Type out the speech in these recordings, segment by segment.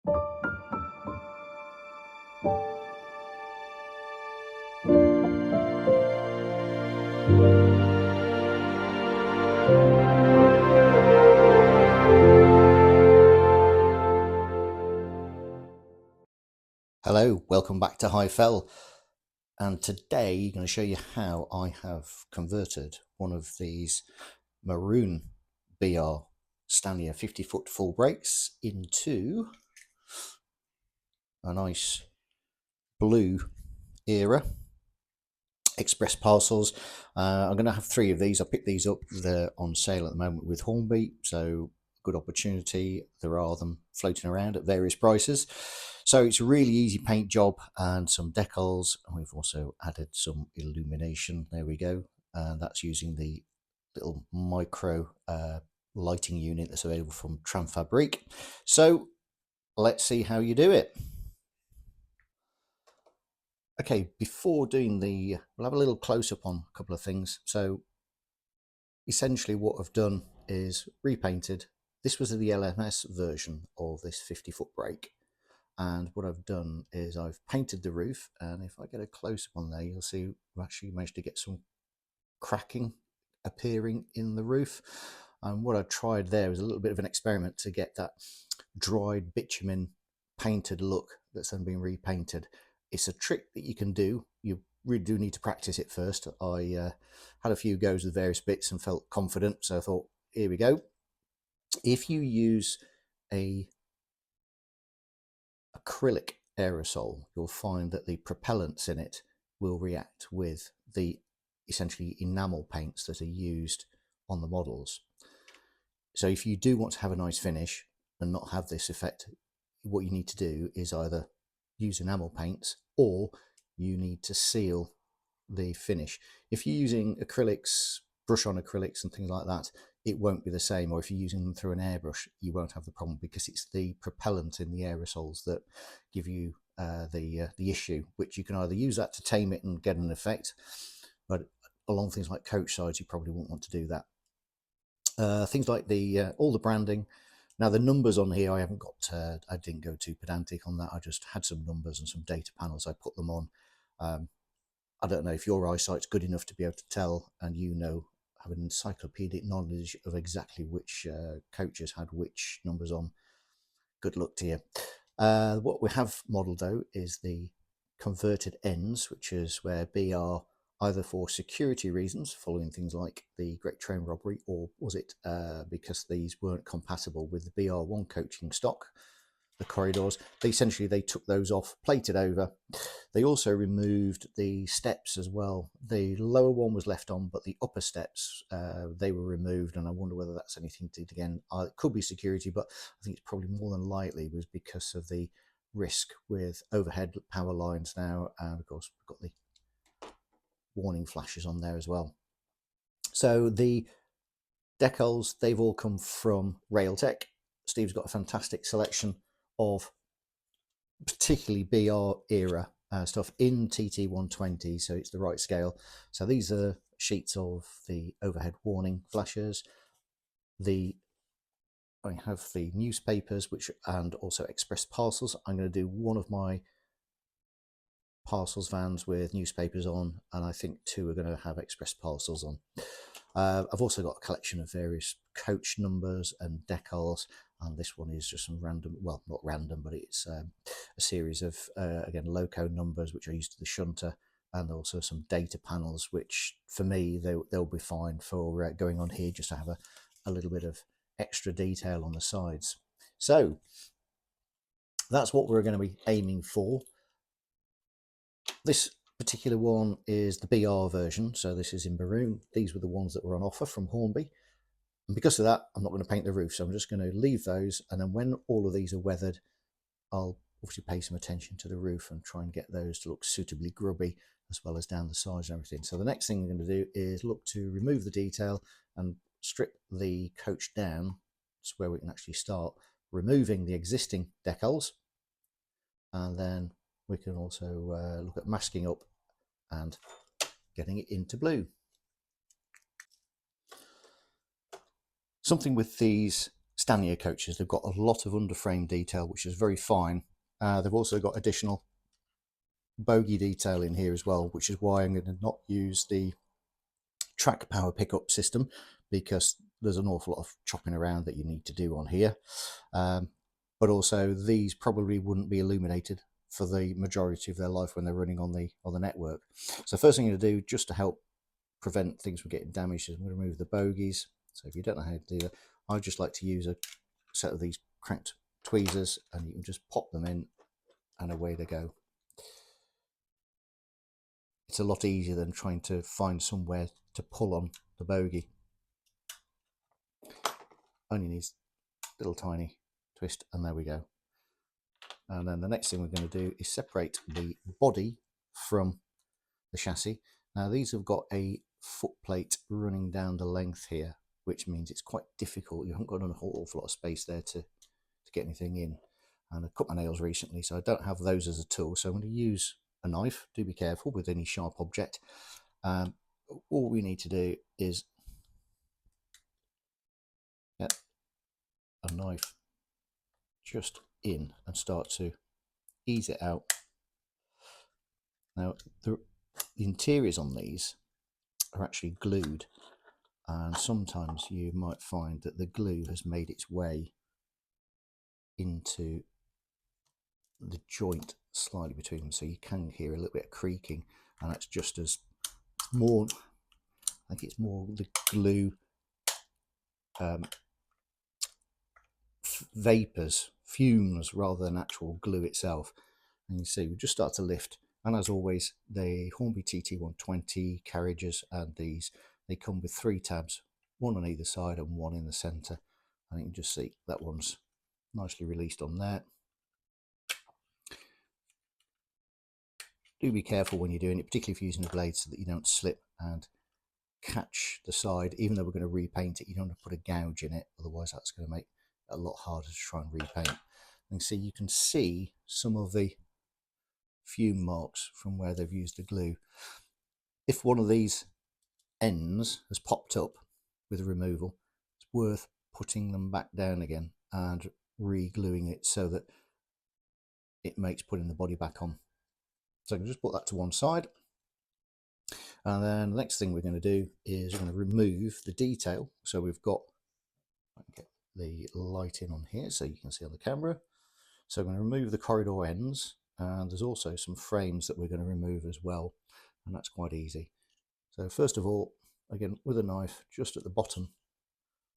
Hello, welcome back to High Fell, and today I'm going to show you how I have converted one of these maroon BR Stanier 50-foot full brakes into a nice blue era Express Parcels. I'm going to have 3 of these. I picked these up. They're on sale at the moment with Hornby, so good opportunity. There are them floating around at various prices. So it's a really easy paint job and some decals. And we've also added some illumination. There we go. And that's using the little micro lighting unit that's available from Tramfabrique. So let's see how you do it. Okay, before doing we'll have a little close-up on a couple of things. So essentially what I've done is repainted. This was the LMS version of this 50-foot brake. And what I've done is I've painted the roof. And if I get a close-up on there, you'll see we've actually managed to get some cracking appearing in the roof. And what I tried there was a little bit of an experiment to get that dried bitumen painted look that's then been repainted. It's a trick that you can do. You really do need to practice it first. I had a few goes with various bits and felt confident, so I thought, here we go. If you use a acrylic aerosol, you'll find that the propellants in it will react with the essentially enamel paints that are used on the models. So if you do want to have a nice finish and not have this effect, what you need to do is either use enamel paints or you need to seal the finish. If you're using acrylics, brush on acrylics and things like that, it won't be the same. Or if you're using them through an airbrush, you won't have the problem because it's the propellant in the aerosols that give you the issue, which you can either use that to tame it and get an effect, but along things like coach sides, you probably won't want to do that. Things like all the branding. Now the numbers on here, I haven't got, I didn't go too pedantic on that. I just had some numbers and some data panels. I put them on. I don't know if your eyesight's good enough to be able to tell, and have an encyclopedic knowledge of exactly which coaches had which numbers on. Good luck to you. What we have modelled though is the converted ends, which is where BR, either for security reasons, following things like the Great Train Robbery, or was it because these weren't compatible with the BR1 coaching stock, the corridors, they took those off, plated over. They also removed the steps as well. The lower one was left on, but the upper steps, they were removed, and I wonder whether that's anything to do, again, it could be security, but I think it's probably more than likely was because of the risk with overhead power lines now, and of course we've got the warning flashes on there as well. So the decals, they've all come from Railtech. Steve's got a fantastic selection of particularly BR era stuff in TT120, so it's the right scale. So these are sheets of the overhead warning flashes. I have the newspapers, and also express parcels. I'm going to do one of my parcels vans with newspapers on, and I think 2 are going to have express parcels on. I've also got a collection of various coach numbers and decals, and this one is just some random, well, not random, but it's a series of, again, loco numbers, which are used to the shunter, and also some data panels, which for me, they'll be fine for going on here, just to have a little bit of extra detail on the sides. So that's what we're going to be aiming for. This particular one is the BR version, so this is in maroon. These were the ones that were on offer from Hornby, and because of that, I'm not going to paint the roof, so I'm just going to leave those, and then when all of these are weathered, I'll obviously pay some attention to the roof and try and get those to look suitably grubby, as well as down the sides and everything. So the next thing I'm going to do is look to remove the detail and strip the coach down. That's where we can actually start removing the existing decals, and then we can also look at masking up and getting it into blue. Something with these Stanier coaches, they've got a lot of underframe detail, which is very fine. They've also got additional bogie detail in here as well, which is why I'm going to not use the track power pickup system, because there's an awful lot of chopping around that you need to do on here. But also these probably wouldn't be illuminated for the majority of their life when they're running on the network. So first thing I'm going to do, just to help prevent things from getting damaged, is I'm going to remove the bogies. So if you don't know how to do that, I just like to use a set of these cranked tweezers, and you can just pop them in and away they go. It's a lot easier than trying to find somewhere to pull on the bogie. Only needs a little tiny twist, and there we go. And then the next thing we're going to do is separate the body from the chassis. Now these have got a foot plate running down the length here, which means it's quite difficult. You haven't got an awful lot of space there to get anything in. And I cut my nails recently, so I don't have those as a tool. So I'm going to use a knife. Do be careful with any sharp object. All we need to do is get a knife just in and start to ease it out. Now the interiors on these are actually glued, and sometimes you might find that the glue has made its way into the joint slightly between them, so you can hear a little bit of creaking, and that's just as more, I think it's more the glue vapors, fumes, rather than actual glue itself. And you see we just start to lift, and as always the Hornby TT 120 carriages and these, they come with 3 tabs, one on either side and one in the center, and you can just see that one's nicely released on there. Do be careful when you're doing it, particularly if you're using a blade, so that you don't slip and catch the side. Even though we're going to repaint it, you don't want to put a gouge in it, otherwise that's going to make it a lot harder to try and repaint. And see, you can see some of the fume marks from where they've used the glue. If one of these ends has popped up with removal, it's worth putting them back down again and re-gluing it so that it makes putting the body back on. So I can just put that to one side. And then the next thing we're going to do is we're going to remove the detail. So we've got, I can get the light in on here so you can see on the camera. So I'm going to remove the corridor ends, and there's also some frames that we're going to remove as well, and that's quite easy. So first of all, again with a knife, just at the bottom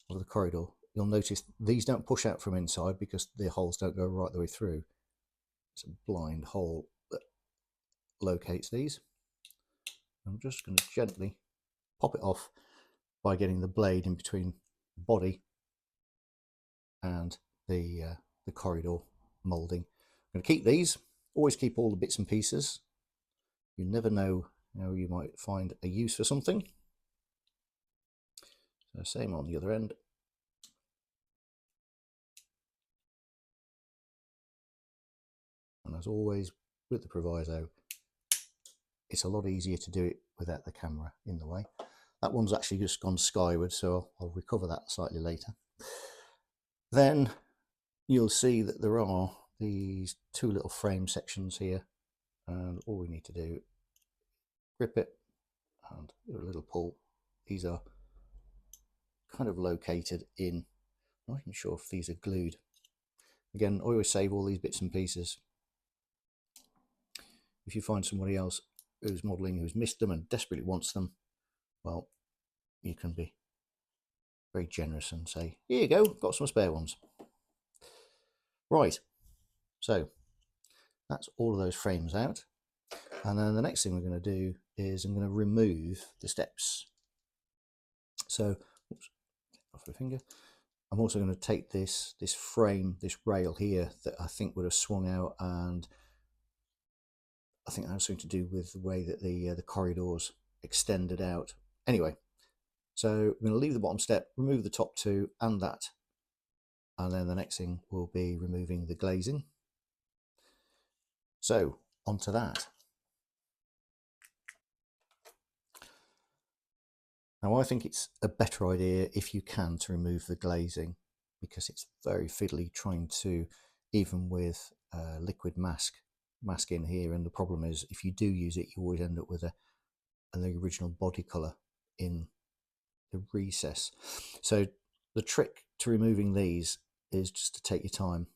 of the corridor, you'll notice these don't push out from inside because the holes don't go right the way through. It's a blind hole that locates these. I'm just going to gently pop it off by getting the blade in between the body and the corridor moulding. I'm going to keep these. Always keep all the bits and pieces. You never know how you might find a use for something. So same on the other end. And as always with the proviso, it's a lot easier to do it without the camera in the way. That one's actually just gone skyward, so I'll recover that slightly later. Then you'll see that there are these 2 little frame sections here, and all we need to do, grip it and give it a little pull. These are kind of located in, I'm not even sure if these are glued. Again, I always save all these bits and pieces. If you find somebody else who's modelling who's missed them and desperately wants them, well, you can be very generous and say, here you go, got some spare ones. Right, so that's all of those frames out. And then the next thing we're going to do is I'm going to remove the steps. So, oops, off my finger. I'm also going to take this frame, this rail here that I think would have swung out, and I think that has something to do with the way that the corridors extended out. Anyway, so I'm going to leave the bottom step, remove the top 2 and that, and then the next thing will be removing the glazing. So onto that. Now I think it's a better idea, if you can, to remove the glazing because it's very fiddly trying to, even with liquid mask in here. And the problem is, if you do use it, you always end up with the original body colour in the recess. So the trick to removing these is just to take your time.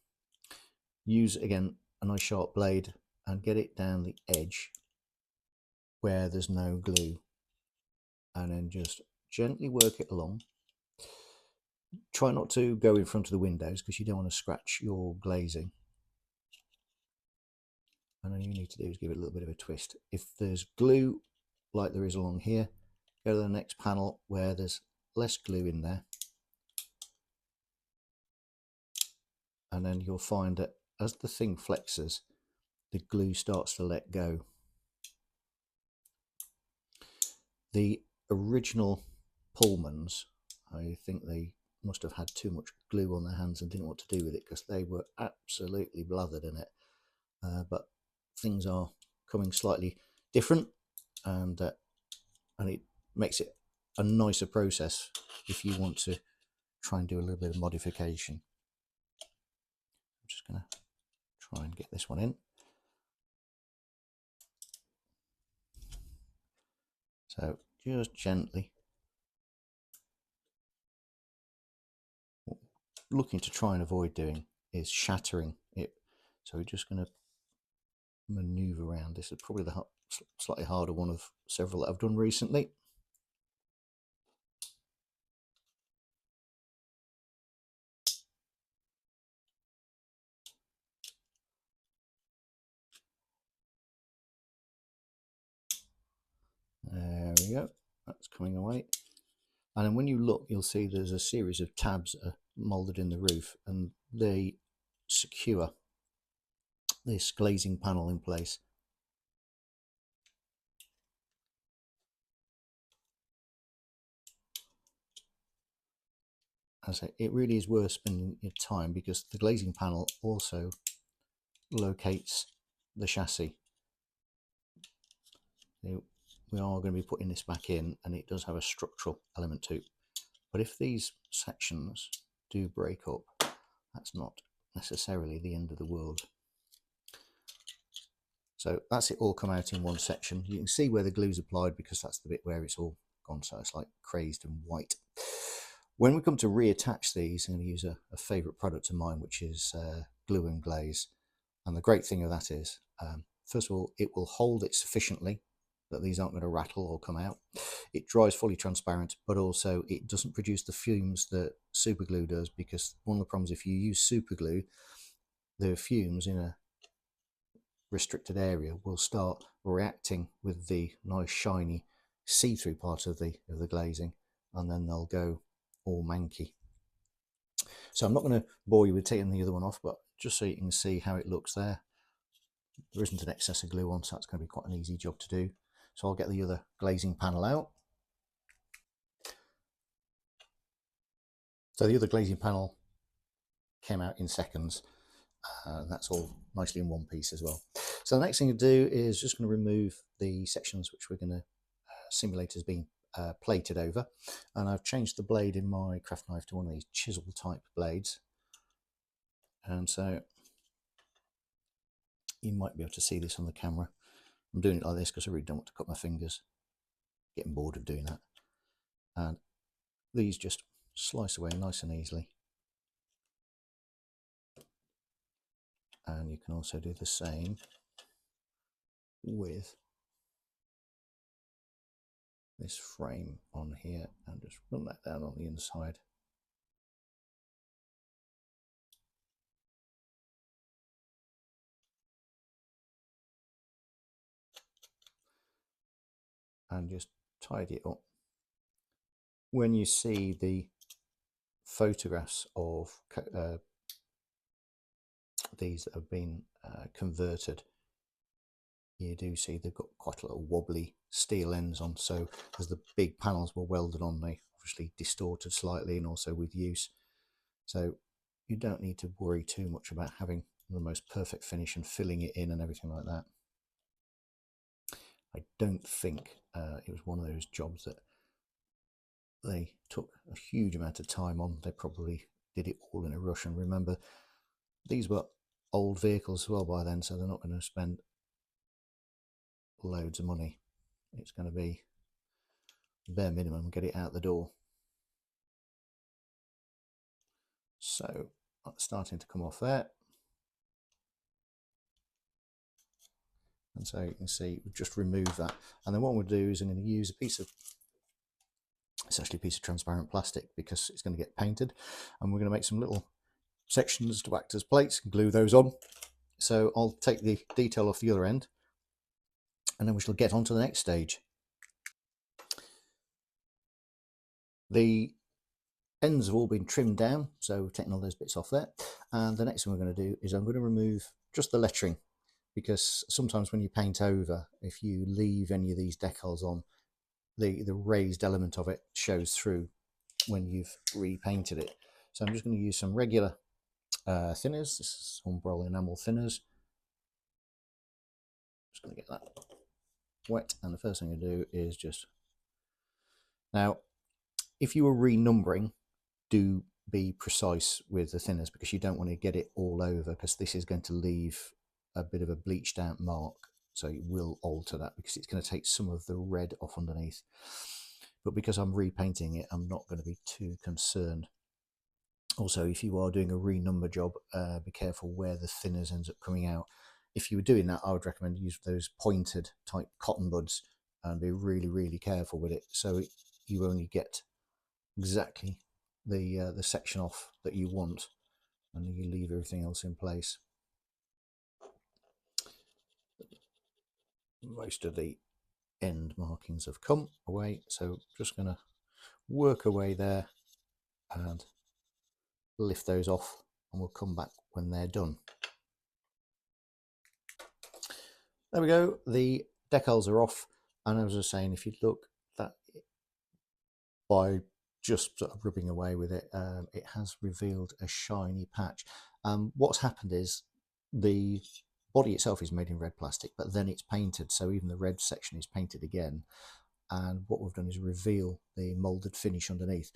Use, again, a nice sharp blade and get it down the edge where there's no glue, and then just gently work it along. Try not to go in front of the windows because you don't want to scratch your glazing. And all you need to do is give it a little bit of a twist. If there's glue like there is along here, go to the next panel where there's less glue in there, and then you'll find that as the thing flexes, the glue starts to let go. The original Pullmans, I think they must have had too much glue on their hands and didn't know what to do with it, because they were absolutely blathered in it. But things are coming slightly different, and it makes it a nicer process if you want to try and do a little bit of modification. I'm just going to try and get this one in. So just gently, what we're looking to try and avoid doing is shattering it. So we're just going to maneuver around. This is probably the slightly harder one of several that I've done recently. There we go, that's coming away. And then when you look, you'll see there's a series of tabs moulded in the roof, and they secure this glazing panel in place. As I say, it really is worth spending your time, because the glazing panel also locates the chassis. We are going to be putting this back in, and it does have a structural element to it. But if these sections do break up, that's not necessarily the end of the world. So that's it all come out in one section. You can see where the glue's applied, because that's the bit where it's all gone, so it's like crazed and white. When we come to reattach these, I'm going to use a favourite product of mine, which is glue and glaze. And the great thing of that is, first of all, it will hold it sufficiently that these aren't going to rattle or come out. It dries fully transparent, but also it doesn't produce the fumes that super glue does, because one of the problems, if you use super glue, the fumes in a restricted area will start reacting with the nice shiny see-through part of the glazing, and then they'll go all manky. So I'm not going to bore you with taking the other one off, but just so you can see how it looks there. There isn't an excess of glue on, so that's going to be quite an easy job to do. So I'll get the other glazing panel out. So the other glazing panel came out in seconds. That's all nicely in one piece as well. So the next thing to do is just going to remove the sections which we're going to simulate as being plated over. And I've changed the blade in my craft knife to one of these chisel type blades. And so you might be able to see this on the camera. I'm doing it like this because I really don't want to cut my fingers. Getting bored of doing that. And these just slice away nice and easily. And you can also do the same with this frame on here, and just run that down on the inside. And just tidy it up. When you see the photographs of these that have been converted, you do see they've got quite a little wobbly steel ends on, so as the big panels were welded on, they obviously distorted slightly, and also with use. So you don't need to worry too much about having the most perfect finish and filling it in and everything like that. I don't think it was one of those jobs that they took a huge amount of time on. They probably did it all in a rush. And remember, these were old vehicles as well by then, so they're not going to spend loads of money. It's going to be bare minimum, get it out the door. So that's starting to come off there. And so you can see we've just removed that. And then what we'll do is I'm going to use a piece of, it's actually a piece of transparent plastic because it's going to get painted. And we're going to make some little sections to act as plates and glue those on. So I'll take the detail off the other end and then we shall get on to the next stage. The ends have all been trimmed down, so we've taken all those bits off there. And the next thing we're going to do is I'm going to remove just the lettering, because sometimes when you paint over, if you leave any of these decals on, the raised element of it shows through when you've repainted it. So I'm just going to use some regular thinners. This is Hornby enamel thinners. Just going to get that wet, and the first thing I do is just, now if you were renumbering, do be precise with the thinners, because you don't want to get it all over, because this is going to leave a bit of a bleached out mark, so it will alter that because it's going to take some of the red off underneath. But because I'm repainting it, I'm not going to be too concerned. Also, if you are doing a renumber job, be careful where the thinners ends up coming out. If you were doing that, I would recommend use those pointed type cotton buds and be really, really careful with it, so you only get exactly the section off that you want, and you leave everything else in place. Most of the end markings have come away, so just going to work away there and lift those off, and we'll come back when they're done. There we go, the decals are off, and as I was saying, if you look, that by just sort of rubbing away with it, it has revealed a shiny patch. What's happened is the body itself is made in red plastic, but then it's painted, so even the red section is painted again, and what we've done is reveal the moulded finish underneath.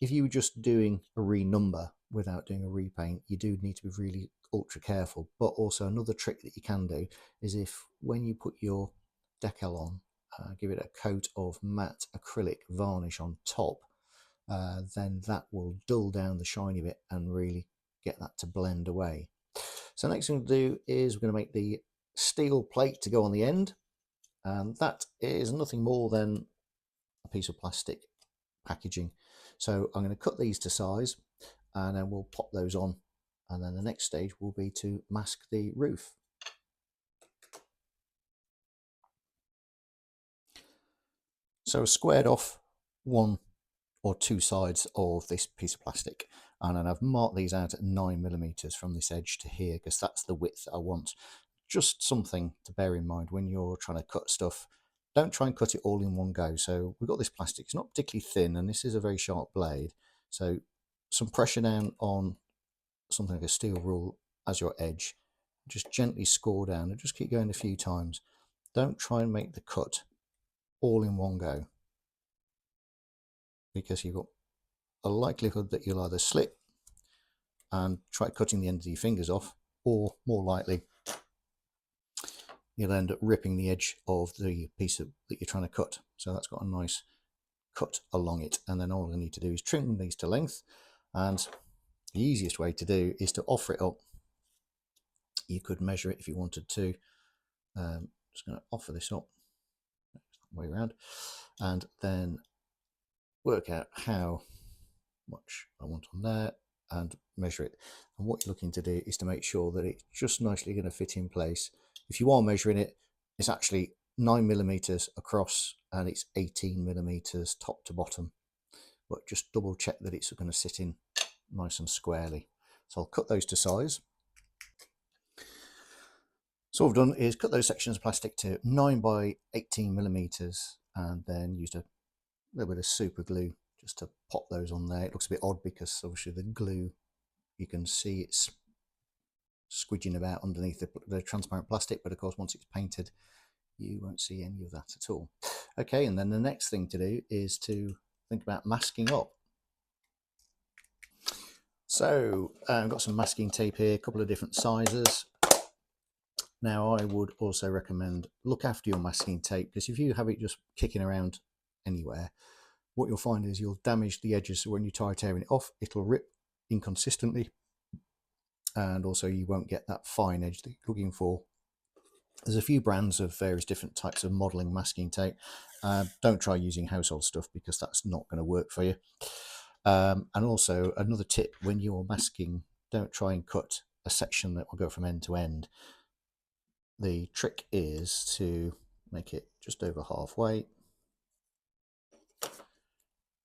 If you were just doing a renumber without doing a repaint, you do need to be really ultra careful. But also another trick that you can do is, if when you put your decal on, give it a coat of matte acrylic varnish on top, then that will dull down the shiny bit and really get that to blend away. So next thing to do is we're going to make the steel plate to go on the end, and that is nothing more than a piece of plastic packaging. So I'm going to cut these to size, and then we'll pop those on, and then the next stage will be to mask the roof. So I squared off one or two sides of this piece of plastic, and then I've marked these out at 9mm from this edge to here, because that's the width I want. Just something to bear in mind when you're trying to cut stuff. Don't try and cut it all in one go. So we've got this plastic, it's not particularly thin, and this is a very sharp blade, so some pressure down on something like a steel rule as your edge, just gently score down and just keep going a few times. Don't try and make the cut all in one go, because you've got a likelihood that you'll either slip and try cutting the end of your fingers off, or more likely you'll end up ripping the edge of the piece that you're trying to cut. So that's got a nice cut along it, and then all I need to do is trim these to length, and the easiest way to do is to offer it up. You could measure it if you wanted to. Just going to offer this up, way around, and then work out how much I want on there and measure it. And what you're looking to do is to make sure that it's just nicely going to fit in place. If you are measuring it, it's actually 9mm across and it's 18mm top to bottom, but just double check that it's going to sit in nice and squarely. So I'll cut those to size. So what I've done is cut those sections of plastic to 9 by 18mm, and then used a little bit of super glue just to pop those on there. It looks a bit odd because obviously the glue, you can see it's squidging about underneath the transparent plastic, but of course once it's painted you won't see any of that at all. Okay, and then the next thing to do is to think about masking up. So I've got some masking tape here, a couple of different sizes. Now I would also recommend look after your masking tape, because if you have it just kicking around anywhere, what you'll find is you'll damage the edges. So when you try tearing it off, it'll rip inconsistently, and also you won't get that fine edge that you're looking for. There's a few brands of various different types of modelling masking tape. Don't try using household stuff, because that's not going to work for you. And also another tip, when you're masking, don't try and cut a section that will go from end to end. The trick is to make it just over halfway,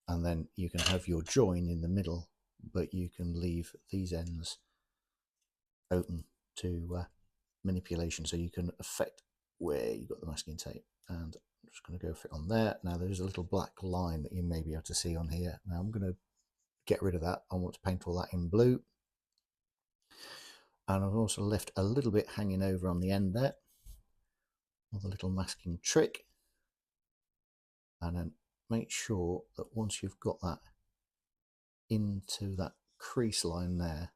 and then you can have your join in the middle, but you can leave these ends open to manipulation, so you can affect where you've got the masking tape. And I'm just going to go for it on there. Now there's a little black line that you may be able to see on here. Now I'm going to get rid of that. I want to paint all that in blue, and I've also left a little bit hanging over on the end there, another little masking trick. And then make sure that once you've got that into that crease line there,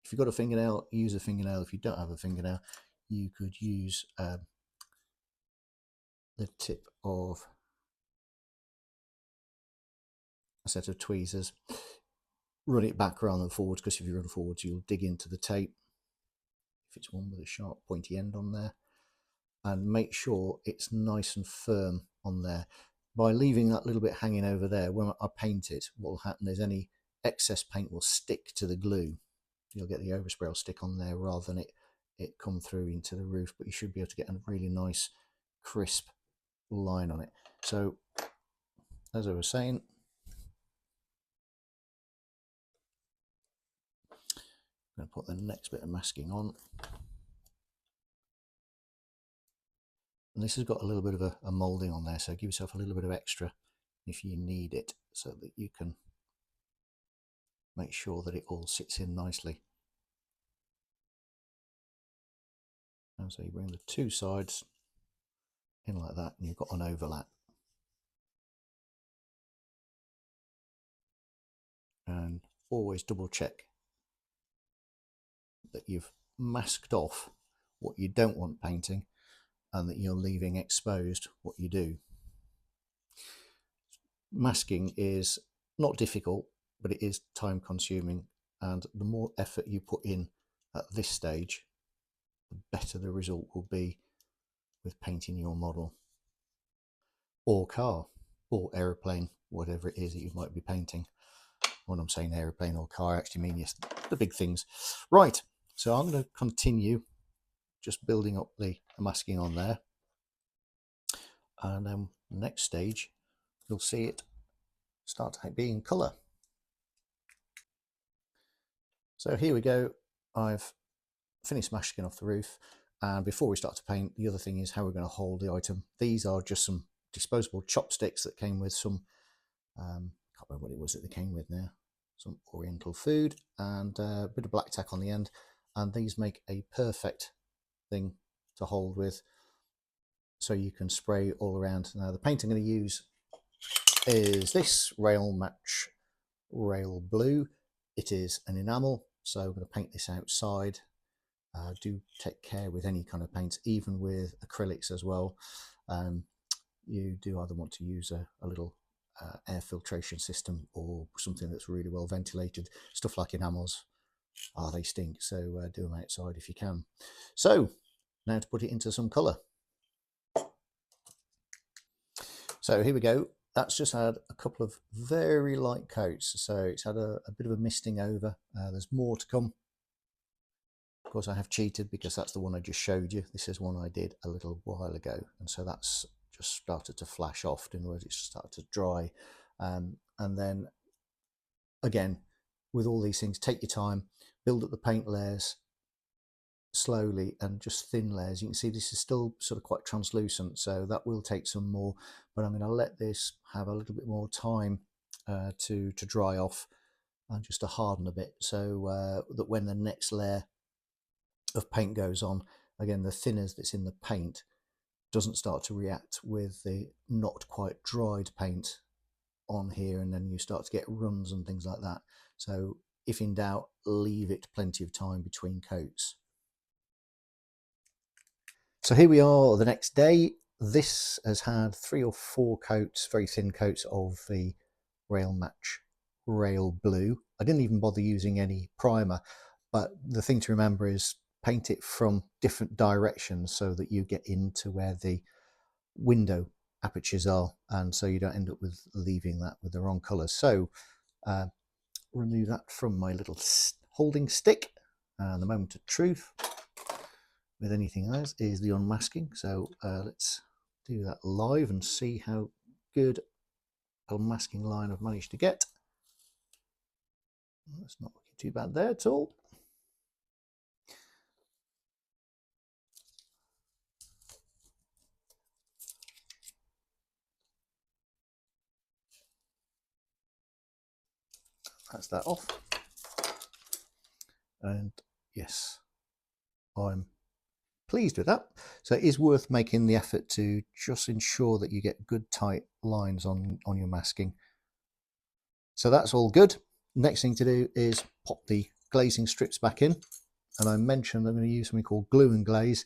if you've got a fingernail, use a fingernail. If you don't have a fingernail, you could use the tip of a set of tweezers. Run it back rather than forwards, because if you run forwards, you'll dig into the tape if it's one with a sharp pointy end on there. And make sure it's nice and firm on there. By leaving that little bit hanging over there, when I paint it, what will happen is any excess paint will stick to the glue. You'll get the overspray will stick on there rather than it come through into the roof, but you should be able to get a really nice crisp line on it. So as I was saying, I'm going to put the next bit of masking on. And this has got a little bit of a moulding on there, so give yourself a little bit of extra if you need it, so that you can make sure that it all sits in nicely. And so you bring the two sides in like that, and you've got an overlap. And always double check that you've masked off what you don't want painting, and that you're leaving exposed what you do. Masking is not difficult, but it is time consuming, and the more effort you put in at this stage, the better the result will be with painting your model or car or aeroplane, whatever it is that you might be painting. When I'm saying aeroplane or car, I actually mean yes, the big things. Right, so I'm going to continue just building up the masking on there, and then the next stage you'll see it start to be in colour. So here we go, I've finished masking off the roof, and before we start to paint, the other thing is how we're going to hold the item. These are just some disposable chopsticks that came with some, I can't remember what it was that they came with now, some oriental food, and a bit of black tack on the end, and these make a perfect thing to hold with, so you can spray all around. Now the paint I'm going to use is this Rail Match Rail Blue. It is an enamel, so I'm going to paint this outside. Do take care with any kind of paints, even with acrylics as well. You do either want to use a little air filtration system, or something that's really well ventilated. Stuff like enamels, they stink, so do them outside if you can. So now to put it into some colour. So here we go. That's just had a couple of very light coats, so it's had a bit of a misting over. There's more to come. Of course, I have cheated, because that's the one I just showed you. This is one I did a little while ago, and so that's just started to flash off. In other words, it's started to dry. And then again, with all these things, take your time, build up the paint layers slowly, and just thin layers. You can see this is still sort of quite translucent, so that will take some more, but I'm going to let this have a little bit more time to dry off, and just to harden a bit, so that when the next layer of paint goes on, again, the thinners that's in the paint doesn't start to react with the not quite dried paint on here, and then you start to get runs and things like that. So if in doubt, leave it plenty of time between coats. So here we are the next day. This has had 3 or 4 coats, very thin coats of the Rail Match Rail Blue. I didn't even bother using any primer, but the thing to remember is paint it from different directions so that you get into where the window apertures are, and so you don't end up with leaving that with the wrong colours. So remove that from my little holding stick, and the moment of truth with anything else is the unmasking. So let's do that live and see how good unmasking line I've managed to get. That's not looking too bad there at all. That's that off. And yes, I'm pleased with that. So it is worth making the effort to just ensure that you get good tight lines on your masking. So that's all good. Next thing to do is pop the glazing strips back in. And I mentioned I'm going to use something called glue and glaze,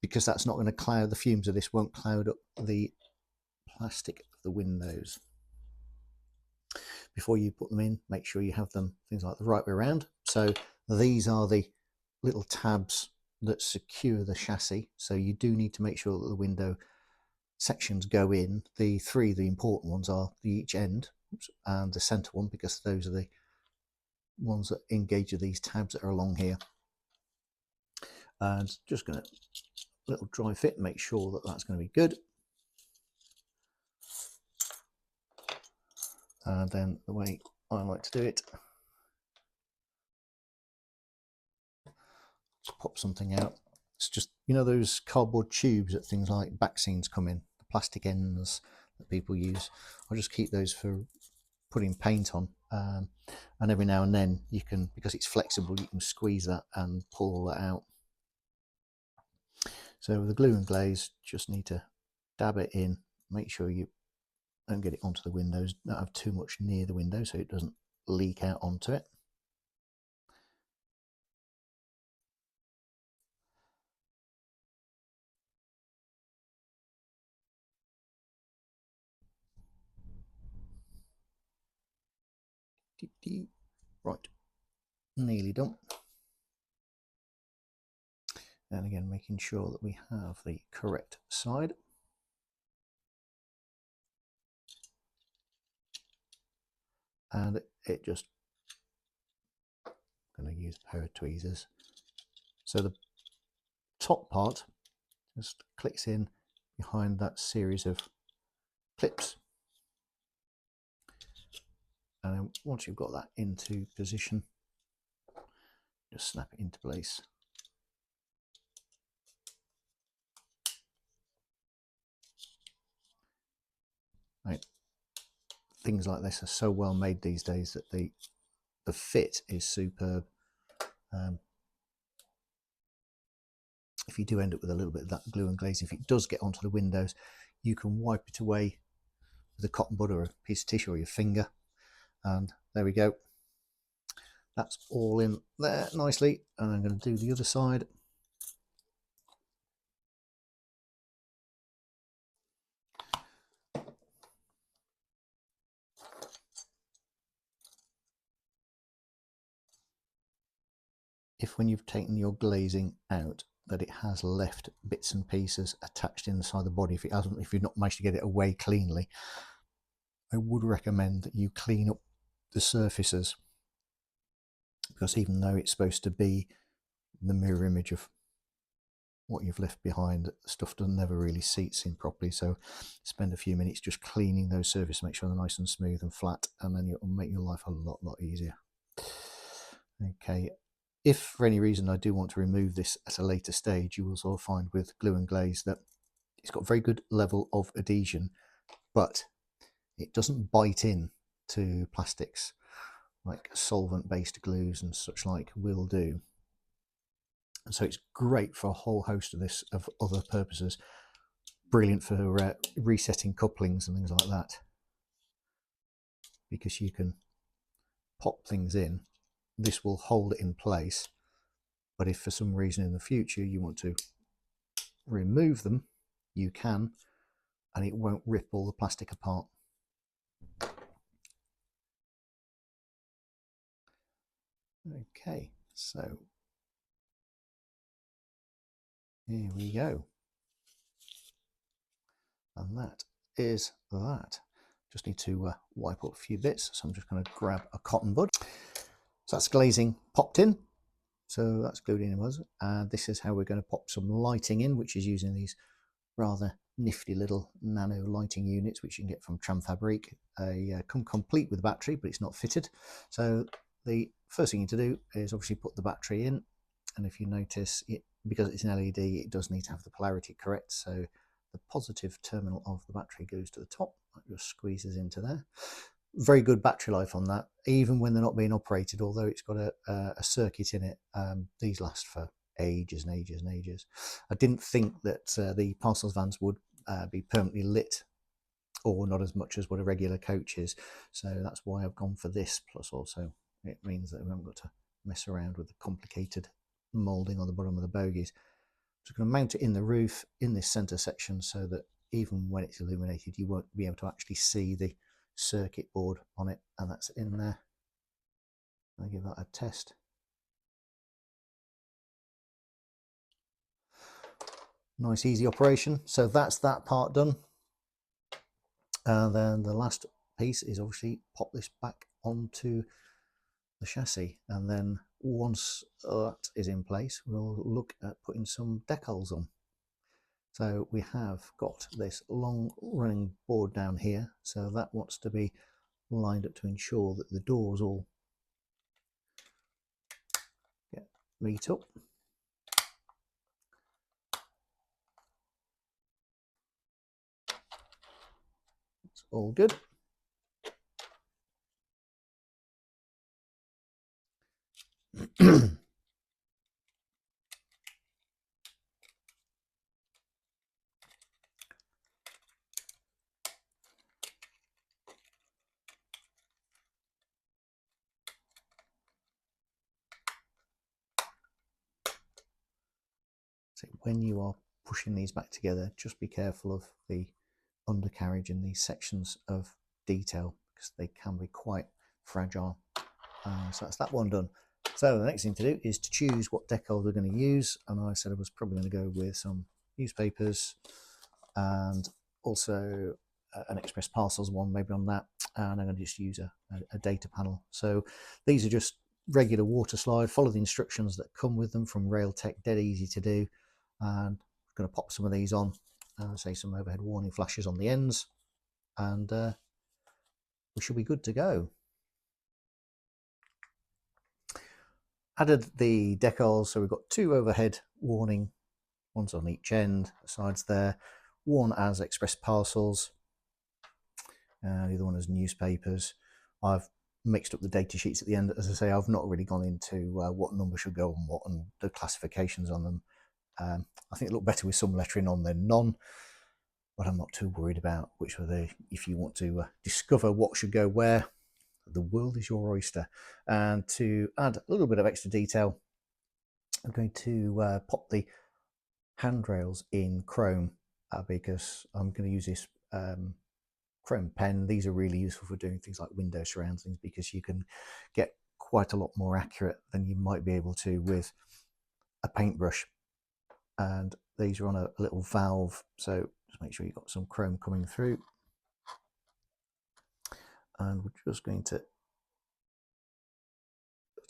because that's not going to cloud, the fumes of this won't cloud up the plastic of the windows. Before you put them in, make sure you have them things like the right way around. So these are the little tabs that secure the chassis. So you do need to make sure that the window sections go in. The 3, the important ones, are the each end and the center one, because those are the ones that engage with these tabs that are along here. And just going to little dry fit, make sure that that's going to be good. And then the way I like to do it, just pop something out. It's just, you know, those cardboard tubes that things like back scenes come in, the plastic ends that people use. I just keep those for putting paint on, and every now and then you can, because it's flexible, you can squeeze that and pull that out. So with the glue and glaze, just need to dab it in, make sure you don't get it onto the windows, don't have too much near the window so it doesn't leak out onto it. Right, nearly done. And again, making sure that we have the correct side. And it just, I'm going to use a pair of tweezers. So the top part just clicks in behind that series of clips. And then once you've got that into position, just snap it into place. Right. Things like this are so well made these days that the fit is superb. If you do end up with a little bit of that glue and glaze, if it does get onto the windows, you can wipe it away with a cotton bud or a piece of tissue or your finger, and there we go. That's all in there nicely. And I'm going to do the other side. If when you've taken your glazing out that it has left bits and pieces attached inside the body, if it hasn't, if you've not managed to get it away cleanly, I would recommend that you clean up the surfaces, because even though it's supposed to be the mirror image of what you've left behind, stuff doesn't never really seats in properly. So spend a few minutes just cleaning those surfaces, make sure they're nice and smooth and flat, and then it'll make your life a lot easier. Okay, if for any reason I do want to remove this at a later stage, you will also find with glue and glaze that it's got very good level of adhesion, but it doesn't bite in to plastics like solvent based glues and such like will do. And so it's great for a whole host of other purposes. Brilliant for resetting couplings and things like that. because you can pop things in. This will hold it in place, but if for some reason in the future you want to remove them, you can, and it won't rip all the plastic apart. Okay, so here we go. And that is that. Just need to wipe up a few bits, so I'm just going to grab a cotton bud. So that's glazing popped in, so that's glued in, and this is how we're going to pop some lighting in, which is using these rather nifty little nano lighting units which you can get from Tramfabrique. Come complete with battery, but it's not fitted. So the first thing you need to do is obviously put the battery in, and if you notice, because it's an LED, it does need to have the polarity correct. So the positive terminal of the battery goes to the top, that just squeezes into there. Very good battery life on that, even when they're not being operated, although it's got a circuit in it. These last for ages and ages and ages. I didn't think that the parcels vans would be permanently lit, or not as much as what a regular coach is, so that's why I've gone for this. Plus also it means that we haven't got to mess around with the complicated moulding on the bottom of the bogies. So I'm going to mount it in the roof in this center section, so that even when it's illuminated you won't be able to actually see the circuit board on it, and that's in there. I'll give that a test. Nice easy operation. So that's that part done, and then the last piece is obviously pop this back onto the chassis, and then once that is in place we'll look at putting some decals on. So we have got this long running board down here, so that wants to be lined up to ensure that the doors all get meet up. It's all good. So when you are pushing these back together, just be careful of the undercarriage in these sections of detail, because they can be quite fragile. So that's that one done. So the next thing to do is to choose what decal we're going to use, and I said I was probably going to go with some newspapers and also an Express Parcels one, maybe on that, and I'm going to just use a data panel. So these are just regular water slide, follow the instructions that come with them from Railtech, dead easy to do. And I'm going to pop some of these on, say some overhead warning flashes on the ends, and we should be good to go. Added the decals, so we've got two overhead warning, one's on each end, sides there, one as Express Parcels, the other one as Newspapers. I've mixed up the data sheets at the end. As I say, I've not really gone into what number should go on what and the classifications on them. I think it looked better with some lettering on than none, but I'm not too worried about which were they. If you want to discover what should go where, the world is your oyster. And to add a little bit of extra detail, I'm going to pop the handrails in chrome, because I'm going to use this chrome pen. These are really useful for doing things like window surround things, because you can get quite a lot more accurate than you might be able to with a paintbrush. And these are on a little valve, so just make sure you've got some chrome coming through. And we're just going to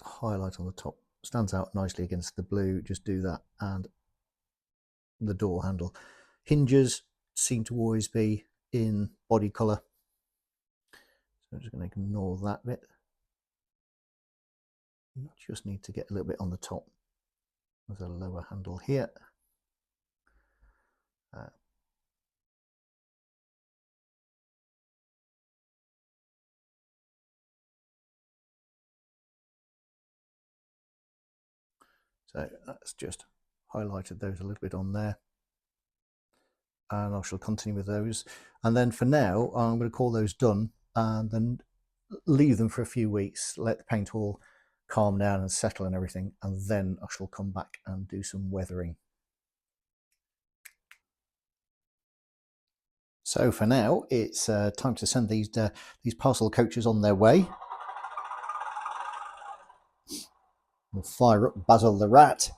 highlight on the top, stands out nicely against the blue, just do that. And the door handle hinges seem to always be in body colour, so I'm just going to ignore that bit. You just need to get a little bit on the top. There's a lower handle here. So that's just highlighted those a little bit on there, and I shall continue with those. And then for now I'm going to call those done, and then leave them for a few weeks, let the paint all calm down and settle and everything, and then I shall come back and do some weathering. So for now, it's time to send these parcel coaches on their way. We'll fire up Basil the Rat.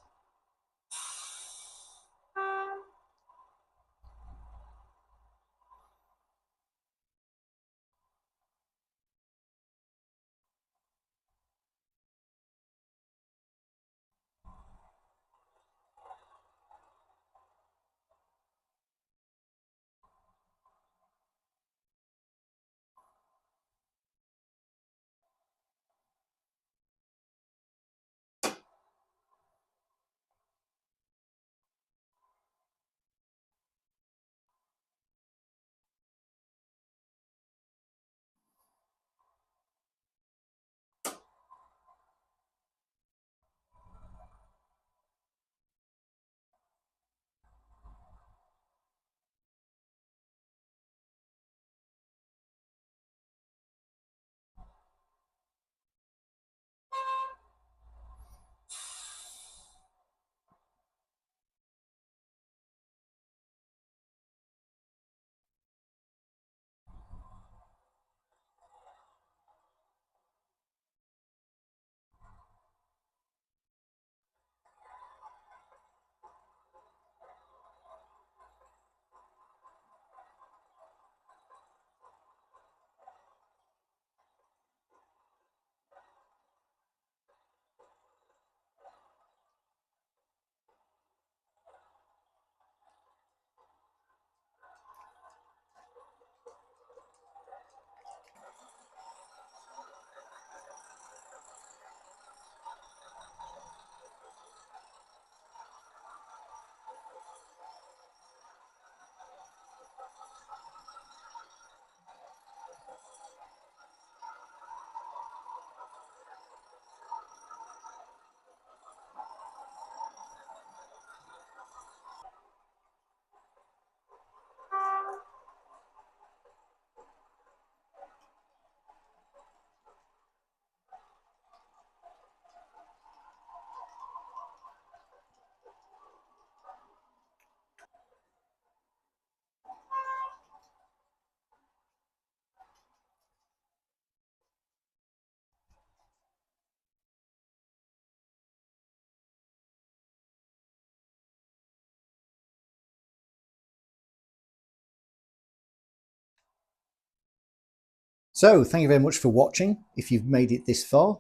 So thank you very much for watching. If you've made it this far,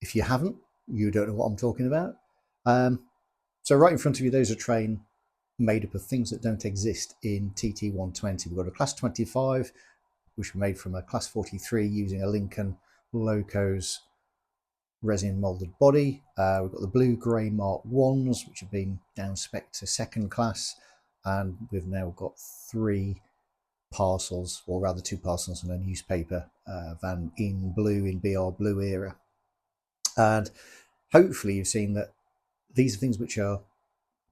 if you haven't, you don't know what I'm talking about. So right in front of you, there's a train made up of things that don't exist in TT120. We've got a Class 25, which we made from a Class 43 using a Lincoln Locos resin moulded body. We've got the blue grey Mark 1s, which have been down spec to second class, and we've now got 3 parcels, or rather 2 parcels and a newspaper van in blue, in BR Blue era. And hopefully you've seen that these are things which are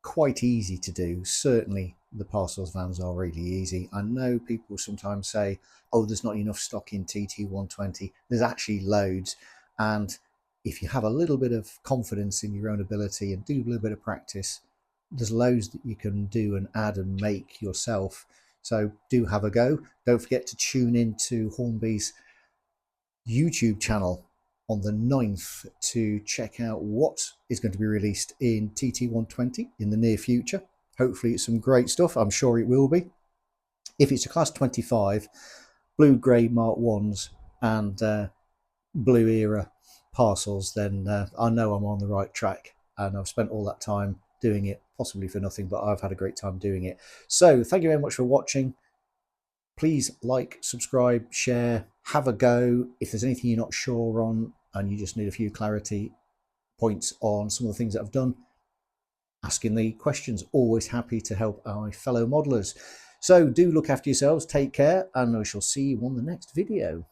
quite easy to do. Certainly the parcels vans are really easy. I know people sometimes say, oh, there's not enough stock in TT120. There's actually loads, and if you have a little bit of confidence in your own ability and do a little bit of practice, there's loads that you can do and add and make yourself. So do have a go. Don't forget to tune in to Hornby's YouTube channel on the 9th to check out what is going to be released in TT120 in the near future. Hopefully it's some great stuff. I'm sure it will be. If it's a Class 25, blue grey Mark 1s and blue era parcels, then I know I'm on the right track, and I've spent all that time doing it, possibly for nothing, but I've had a great time doing it. So thank you very much for watching. Please like, subscribe, share, have a go. If there's anything you're not sure on and you just need a few clarity points on some of the things that I've done, asking the questions. Always happy to help our fellow modelers. So do look after yourselves, take care, and I shall see you on the next video.